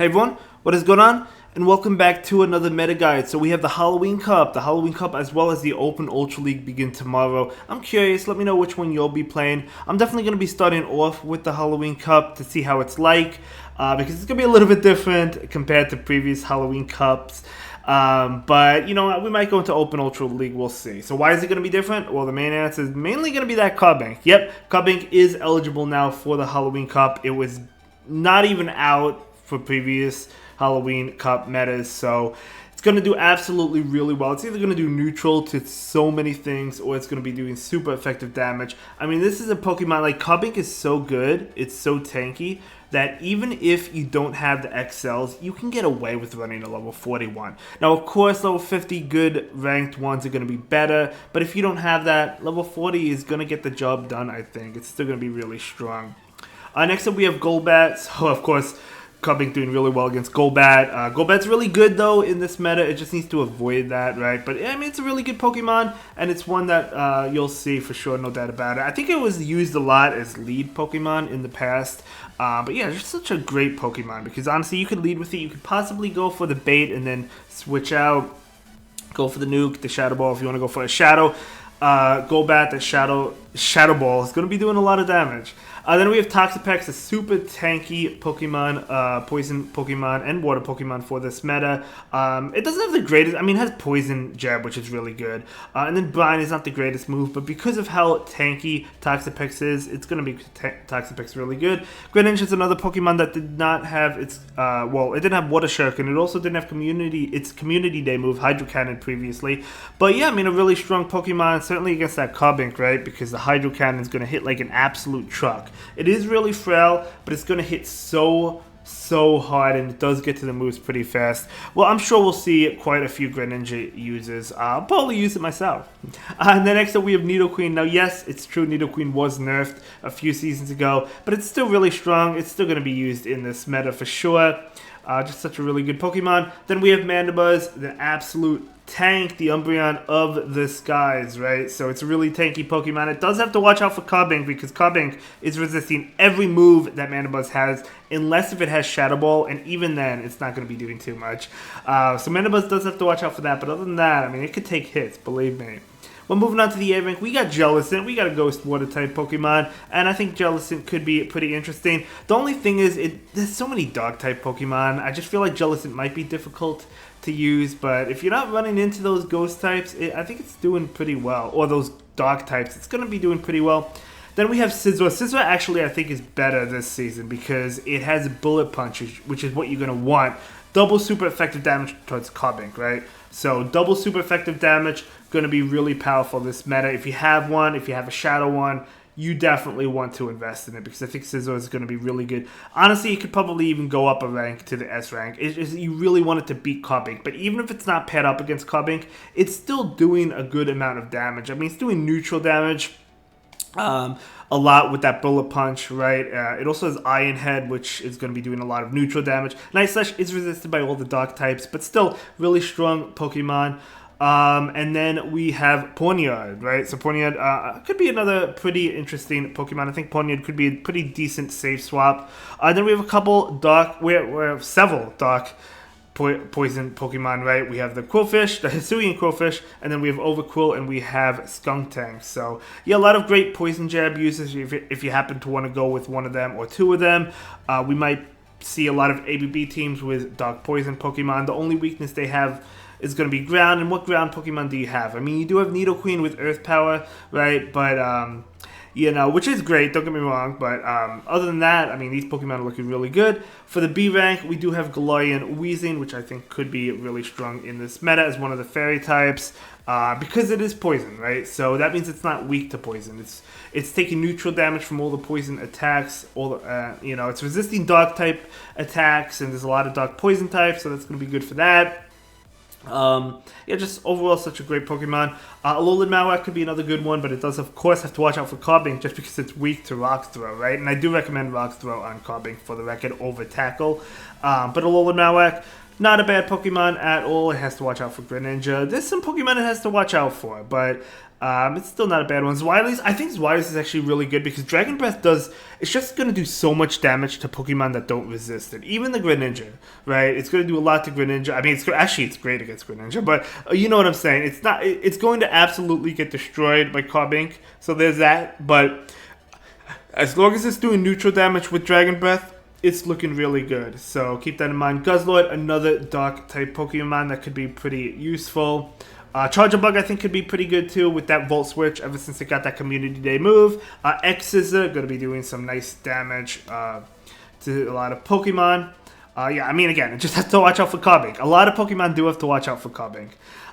Hey everyone, what is going on? And welcome back to another meta guide. So we have the Halloween Cup as well as the Open Ultra League begin tomorrow. I'm curious, let me know which one you'll be playing. I'm definitely going to be starting off with the Halloween Cup to see how it's like, because it's going to be a little bit different compared to previous Halloween Cups. But you know, we might go into Open Ultra League, we'll see. So why is it going to be different? Well, the main answer is mainly going to be that card bank. Yep, card bank is eligible now for the Halloween Cup. It was not even out for previous Halloween Cup metas, so it's going to do absolutely really well. It's either going to do neutral to so many things, or it's going to be doing super effective damage. I mean, this is a Pokemon, like, Cubink is so good, it's so tanky, that even if you don't have the XLs, you can get away with running a level 41. Now, of course, level 50 good ranked ones are going to be better, but if you don't have that, level 40 is going to get the job done, I think. It's still going to be really strong. Next up, we have Golbat. So, of course, Cubink doing really well against Golbat. Golbat's really good, though, in this meta. It just needs to avoid that, right? But, I mean, it's a really good Pokemon, and it's one that you'll see for sure, no doubt about it. I think it was used a lot as lead Pokemon in the past. But, yeah, it's just such a great Pokemon, because, honestly, you could lead with it. You could possibly go for the bait and then switch out. Go for the nuke, the Shadow Ball, if you want to go for a Shadow. Golbat, the Shadow Ball is going to be doing a lot of damage. Then we have Toxapex, a super tanky Pokemon, poison Pokemon and water Pokemon for this meta. It doesn't have the greatest, I mean, it has Poison Jab, which is really good. And then Brine is not the greatest move, but because of how tanky Toxapex is, it's going to be Toxapex really good. Greninja is another Pokemon that did not have its, it didn't have Water Shark, and it also didn't have its Community Day move, Hydro Cannon, previously. But yeah, I mean, a really strong Pokemon, certainly against that Cubink, right? Because the Hydro Cannon is going to hit like an absolute truck. It is really frail, but it's going to hit so hard, and it does get to the moves pretty fast. Well, I'm sure we'll see quite a few Greninja users. I'll probably use it myself. And then next up, we have Nidoqueen. Now, yes, it's true, Nidoqueen was nerfed a few seasons ago, but it's still really strong. It's still going to be used in this meta for sure. Just such a really good Pokemon. Then we have Mandibuzz, the absolute tank, the Umbreon of the skies, right? So it's a really tanky Pokemon. It does have to watch out for Cubink, because Cubink is resisting every move that Mandibuzz has, unless if it has Shadow Ball, and even then, it's not going to be doing too much. So Mandibuzz does have to watch out for that, but other than that, I mean, it could take hits, believe me. Well, moving on to the A rank, we got Jellicent. We got a Ghost Water type Pokemon, and I think Jellicent could be pretty interesting. The only thing is, there's so many Dog type Pokemon. I just feel like Jellicent might be difficult to use, but if you're not running into those Ghost types, I think it's doing pretty well. Or those Dog types, it's going to be doing pretty well. Then we have Scizor. Scizor actually, I think, is better this season because it has Bullet Punch, which is what you're going to want. Double super effective damage towards Cubink, right? So double super effective damage, going to be really powerful this meta. If you have one, if you have a Shadow one, you definitely want to invest in it, because I think Scizor is going to be really good. Honestly, you could probably even go up a rank to the S rank. You really want it to beat Cubink, but even if it's not paired up against Cubink, it's still doing a good amount of damage. I mean, it's doing neutral damage a lot with that Bullet Punch, right? It also has Iron Head, which is going to be doing a lot of neutral damage. Night Slash is resisted by all the Dark types, but still really strong Pokemon. And then we have Ponyard, right? So Ponyard could be another pretty interesting Pokemon. I think Ponyard could be a pretty decent safe swap. Then we have a couple Dark, we have several Dark poison Pokemon, right? We have the Quillfish, the Hisuian Quillfish, and then we have Overqwil, and we have Skuntank. So, yeah, a lot of great Poison Jab users if you happen to want to go with one of them or two of them. We might see a lot of ABB teams with Dark Poison Pokemon. The only weakness they have is going to be ground, and what ground Pokemon do you have? I mean, you do have Nidoqueen with Earth Power, right? But, you know, which is great, don't get me wrong, but other than that, I mean, these Pokemon are looking really good. For the B rank, we do have Galarian Weezing, which I think could be really strong in this meta as one of the fairy types, because it is poison, right? So that means it's not weak to poison. It's taking neutral damage from all the poison attacks, you know, it's resisting Dark type attacks, and there's a lot of Dark poison types, so that's going to be good for that. Yeah, just overall such a great Pokemon. Alolan Marowak could be another good one, but it does of course have to watch out for Cubink just because it's weak to Rock Throw, right? And I do recommend Rock Throw on Cubink for the record over Tackle. But Alolan Marowak Not a bad Pokemon at all. It has to watch out for Greninja. There's some Pokemon it has to watch out for, but it's still not a bad one. Zwiley's, I think Zwiley's is actually really good because Dragon Breath it's just going to do so much damage to Pokemon that don't resist it. Even the Greninja, right? It's going to do a lot to Greninja. I mean, it's great against Greninja, but you know what I'm saying. It's going to absolutely get destroyed by Carbink, so there's that. But as long as it's doing neutral damage with Dragon Breath, it's looking really good. So keep that in mind. Guzzlord, another dark type Pokemon that could be pretty useful. Charger Bug, I think, could be pretty good too with that Volt Switch ever since it got that Community Day move. X-Scissor, going to be doing some nice damage to a lot of Pokemon. Yeah, I mean, again, it just has to watch out for Carbink. A lot of Pokemon do have to watch out for Carbink.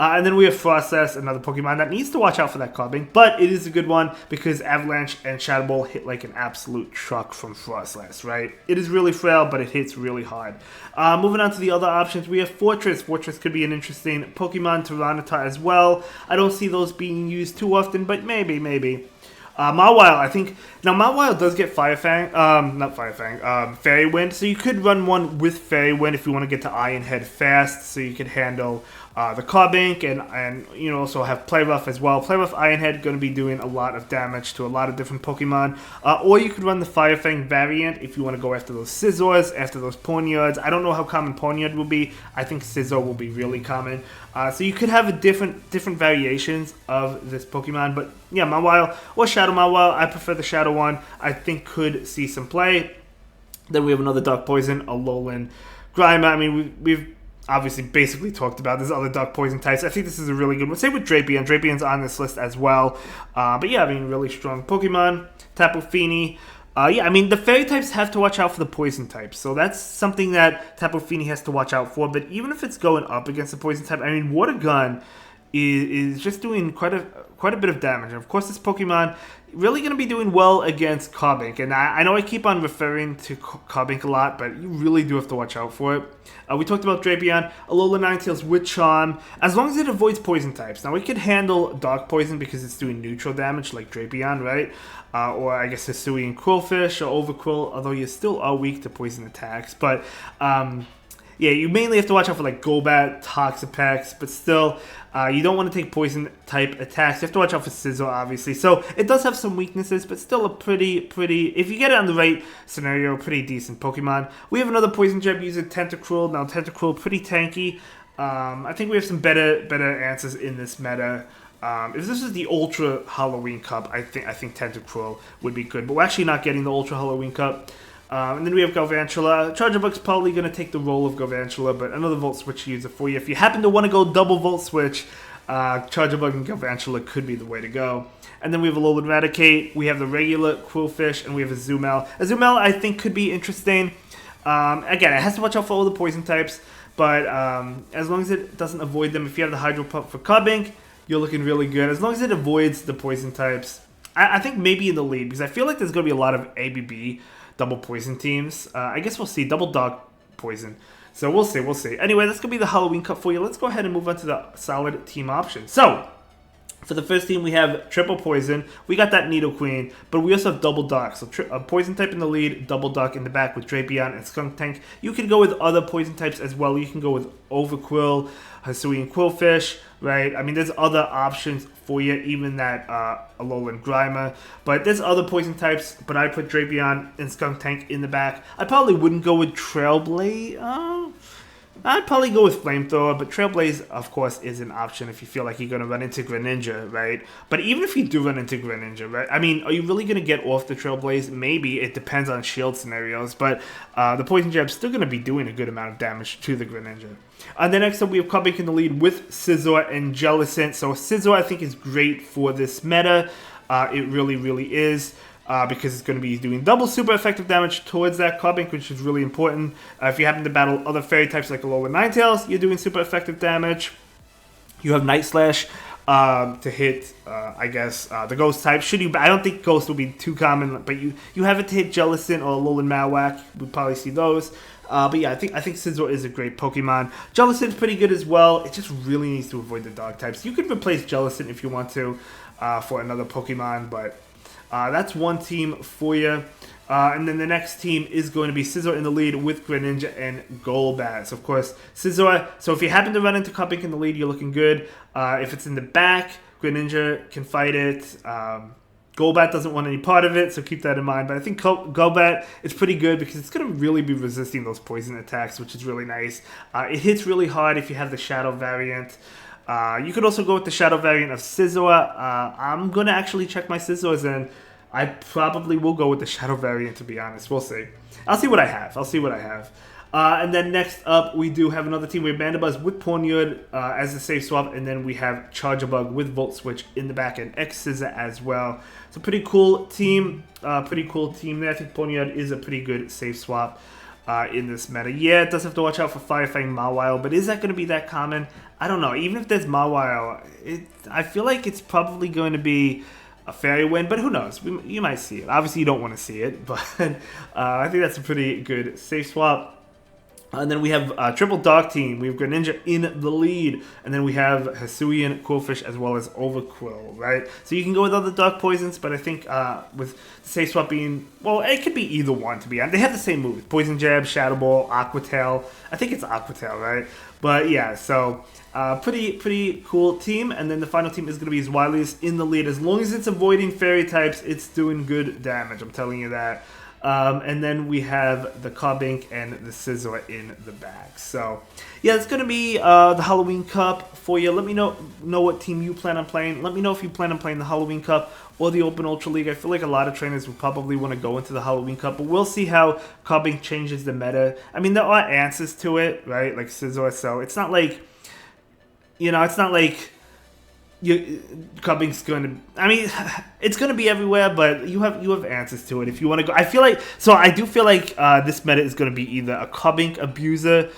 And then we have Frostlass, another Pokemon that needs to watch out for that Carbink, but it is a good one because Avalanche and Shadow Ball hit like an absolute truck from Frostlass, right? It is really frail, but it hits really hard. Moving on to the other options, we have Fortress. Fortress could be an interesting Pokemon, Tyranitar as well. I don't see those being used too often, but maybe. Mawile, I think. Now, Mawile does get Fire Fang. Not Fire Fang. Fairy Wind. So you could run one with Fairy Wind if you want to get to Iron Head fast. So you could handle the Carbink and you know, also have Play Rough as well. Play Rough Iron Head going to be doing a lot of damage to a lot of different Pokemon. Or you could run the Fire Fang variant if you want to go after those Scizors, after those Ponyards. I don't know how common Ponyard will be. I think Scizor will be really common. So you could have a different variations of this Pokemon. But yeah, Mawile or Shadow Mawile, I prefer the Shadow one. I think could see some play. Then we have another Dark Poison, Alolan Grimer. I mean, we've obviously basically talked about this other Dark Poison types. I think this is a really good one. Same with Drapion. Drapion's on this list as well. But yeah, I mean, really strong Pokemon. Tapu Fini. Yeah, I mean, the Fairy types have to watch out for the Poison types. So that's something that Tapu Fini has to watch out for. But even if it's going up against the Poison type, I mean, Water Gun is just doing quite a bit of damage. And of course, this Pokemon really going to be doing well against Carbink. And I know I keep on referring to Carbink a lot, but you really do have to watch out for it. We talked about Drapion, Alola Ninetales with Charm, as long as it avoids Poison types. Now, it could handle Dark Poison because it's doing neutral damage like Drapion, right? Or I guess Hisuian Quillfish or Overqwil, although you still are weak to Poison attacks. But yeah, you mainly have to watch out for like Golbat, Toxapex, but still, you don't want to take Poison type attacks. You have to watch out for Scizor, obviously. So it does have some weaknesses, but still a pretty, if you get it on the right scenario, pretty decent Pokemon. We have another Poison Jab user, Tentacruel. Now, Tentacruel, pretty tanky. I think we have some better answers in this meta. If this is the Ultra Halloween Cup, I think Tentacruel would be good. But we're actually not getting the Ultra Halloween Cup. And then we have Galvantula. Charger Bug's probably going to take the role of Galvantula, but another Volt Switch user for you. If you happen to want to go double Volt Switch, Charger Bug and Galvantula could be the way to go. And then we have a Alolan Raticate. We have the regular Quillfish, and we have a Azumel. Azumel, I think, could be interesting. Again, it has to watch out for all the Poison types, but as long as it doesn't avoid them, if you have the Hydro Pump for Carbink, you're looking really good. As long as it avoids the Poison types, I think maybe in the lead, because I feel like there's going to be a lot of ABB double Poison teams. I guess we'll see. Double Dark Poison. So we'll see. Anyway, that's going to be the Halloween Cup for you. Let's go ahead and move on to the solid team options. So, for the first team, we have Triple Poison. We got that Nidoqueen, but we also have Double Dark. So, a Poison type in the lead, Double Dark in the back with Drapion and Skuntank. You can go with other Poison types as well. You can go with Overqwil, Hisuian Quillfish, right? I mean, there's other options for you, even that Alolan Grimer. But there's other Poison types, but I put Drapion and Skuntank in the back. I probably wouldn't go with Trailblaze. I'd probably go with Flamethrower, but Trailblaze, of course, is an option if you feel like you're going to run into Greninja, right? But even if you do run into Greninja, right? I mean, are you really going to get off the Trailblaze? Maybe. It depends on shield scenarios, but the Poison Jab's still going to be doing a good amount of damage to the Greninja. And then next up, we have Carbink in the lead with Scizor and Jellicent. So Scizor, I think, is great for this meta. It really is. Because it's going to be doing double super effective damage towards that Carbink, which is really important. If you happen to battle other fairy types like Alolan Ninetales, you're doing super effective damage. You have Night Slash to hit, I guess, the Ghost type. I don't think Ghost will be too common, but you have it to hit Jellicent or Alolan Marowak. We'll probably see those. But yeah, I think Scizor is a great Pokemon. Jellicent's pretty good as well. It just really needs to avoid the Dark types. You could replace Jellicent if you want to for another Pokemon, but that's one team for you. And then the next team is going to be Scizor in the lead with Greninja and Golbat. So, of course, Scizor. So, if you happen to run into Cupping in the lead, you're looking good. If it's in the back, Greninja can fight it. Golbat doesn't want any part of it, so keep that in mind. But I think Golbat is pretty good because it's going to really be resisting those poison attacks, which is really nice. It hits really hard if you have the Shadow variant. You could also go with the Shadow variant of Scizor. I'm going to actually check my Scizors, and I probably will go with the Shadow variant, to be honest. We'll see. I'll see what I have. And then next up, we do have another team. We have Mandibuzz with Ponyard as the safe swap, and then we have Charjabug with Volt Switch in the back, and X-Scissor as well. It's a pretty cool team. There. I think Ponyard is a pretty good safe swap in this meta. Yeah, it does have to watch out for Fire Fang Mawile, but is that going to be that common? I don't know. Even if there's Mawile, I feel like it's probably going to be a Fairy Wind, but who knows? You might see it. Obviously, you don't want to see it, but I think that's a pretty good safe swap. And then we have Triple Dark Team. We have Greninja in the lead. And then we have Hisuian, Quillfish, as well as Overqwil, right? So you can go with other Dark Poisons, but I think with the safe swap being... Well, it could be either one, to be honest. They have the same moves. Poison Jab, Shadow Ball, Aqua Tail. I think it's Aqua Tail, right? But yeah, so... pretty cool team. And then the final team is going to be Wiliest in the lead. As long as it's avoiding Fairy types, it's doing good damage. I'm telling you that. And then we have the Carbink and the Scizor in the back. So, yeah, it's going to be the Halloween Cup for you. Let me know what team you plan on playing. Let me know if you plan on playing the Halloween Cup or the Open Ultra League. I feel like a lot of trainers would probably want to go into the Halloween Cup, but we'll see how Carbink changes the meta. I mean, there are answers to it, right? Like Scizor, so it's not like, Cubink's going to... I mean, it's going to be everywhere, but you have answers to it if you want to go. I do feel like this meta is going to be either a Cubink abuser,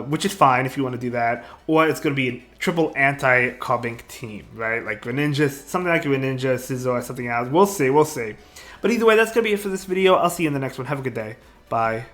which is fine if you want to do that, or it's going to be a triple anti-Cubink team, right? Like Greninja, something like Greninja, Scizor, something else. We'll see. But either way, that's going to be it for this video. I'll see you in the next one. Have a good day. Bye.